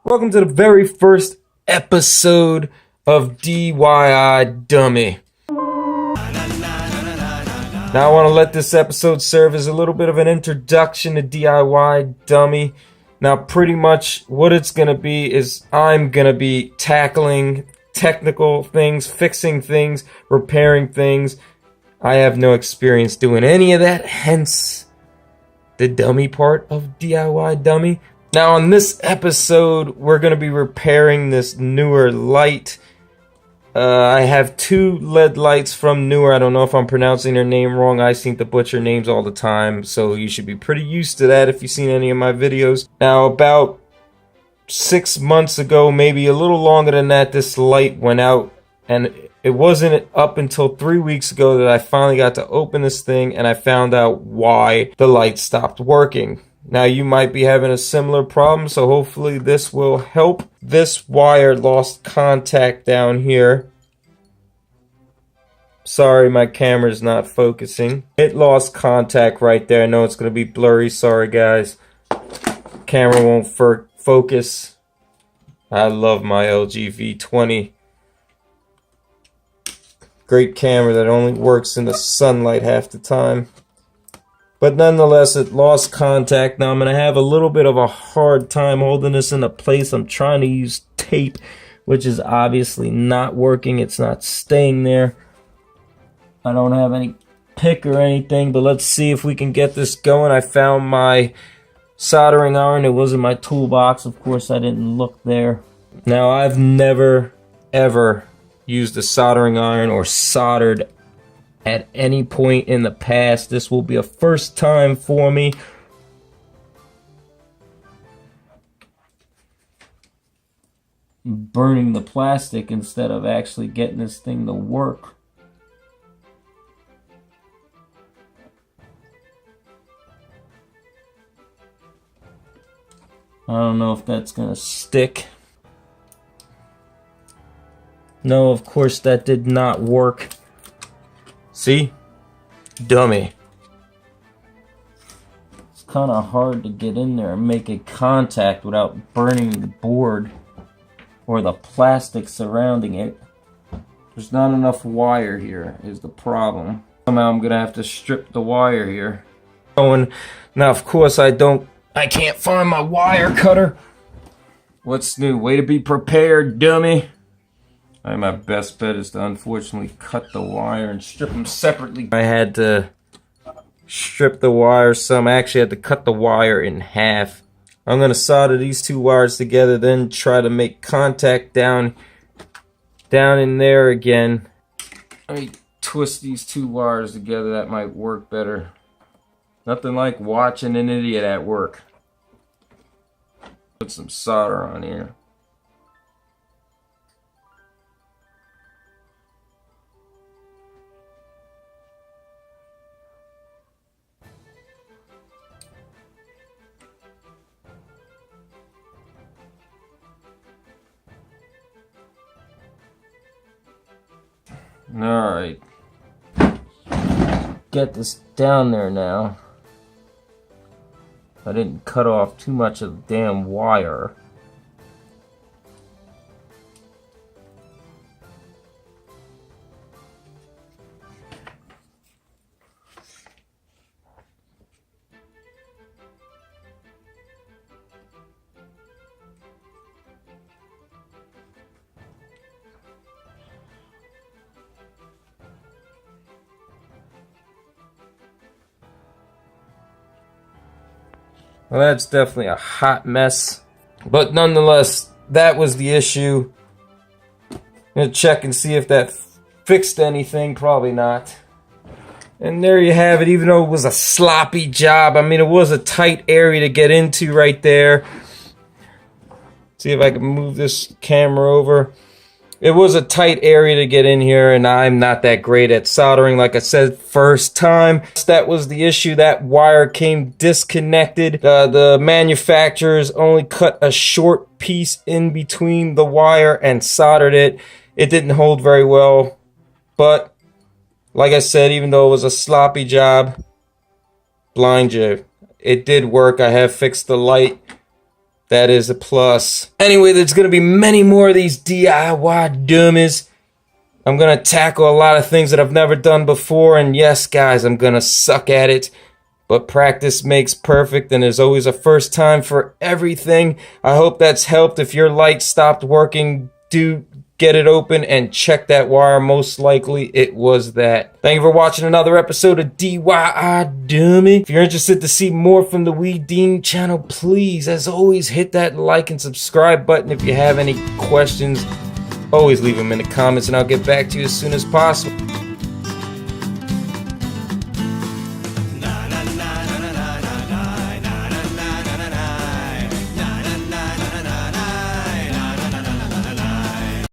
Welcome to the very first episode of DIY Dummy. Now I want to let this episode serve as a little bit of an introduction to DIY Dummy. Now pretty much what it's going to be is I'm going to be tackling technical things, fixing things, repairing things. I have no experience doing any of that, hence the dummy part of DIY Dummy. Now on this episode, we're going to be repairing this Neweer light. I have two LED lights from Neweer. I don't know if I'm pronouncing their name wrong. I seem to butcher names all the time, so you should be pretty used to that if you've seen any of my videos. Now about 6 months ago, maybe a little longer than that, this light went out, and it wasn't up until 3 weeks ago that I finally got to open this thing and I found out why the light stopped working. Now you might be having a similar problem, so hopefully this will help. This wire lost contact down here. Sorry, my camera's not focusing. It lost contact right there. I know it's going to be blurry. Sorry, guys. Camera won't focus. I love my LG V20. Great camera that only works in the sunlight half the time. But nonetheless, it lost contact. Now I'm going to have a little bit of a hard time holding this into place. I'm trying to use tape, which is obviously not working. It's not staying there. I don't have any pick or anything, but let's see if we can get this going. I found my soldering iron. It was in my toolbox. Of course, I didn't look there. Now, I've never, ever used a soldering iron or soldered at any point in the past. This will be a first time for me. Burning the plastic instead of actually getting this thing to work. I don't know if that's gonna stick. No, of course that did not work. See? Dummy. It's kind of hard to get in there and make a contact without burning the board or the plastic surrounding it. There's not enough wire here is the problem. Somehow I'm gonna have to strip the wire here. Now of course I can't find my wire cutter. What's new? Way to be prepared, dummy. My best bet is to unfortunately cut the wire and strip them separately. I had to strip the wire some. I actually had to cut the wire in half. I'm going to solder these two wires together, then try to make contact down in there again. Let me twist these two wires together. That might work better. Nothing like watching an idiot at work. Put some solder on here. Alright, get this down there now. I didn't cut off too much of the damn wire. Well, that's definitely a hot mess. But nonetheless, that was the issue. I'm going to check and see if that fixed anything. Probably not. And there you have it. Even though it was a sloppy job, I mean, it was a tight area to get into right there. See if I can move this camera over. It was a tight area to get in here, and I'm not that great at soldering. Like I said, first time. That was the issue. That wire came disconnected. The manufacturers only cut a short piece in between the wire and soldered it. It didn't hold very well. But, like I said, even though it was a sloppy job, blind you, it did work. I have fixed the light. That is a plus. Anyway, there's going to be many more of these DIY dummies. I'm going to tackle a lot of things that I've never done before. And yes, guys, I'm going to suck at it. But practice makes perfect, and there's always a first time for everything. I hope that's helped. If your light stopped working, do get it open and check that wire. Most likely it was that. Thank you for watching another episode of DIY Dummy. If you're interested to see more from the Wee Dean channel, please, as always, hit that like and subscribe button. If you have any questions, always leave them in the comments, and I'll get back to you as soon as possible.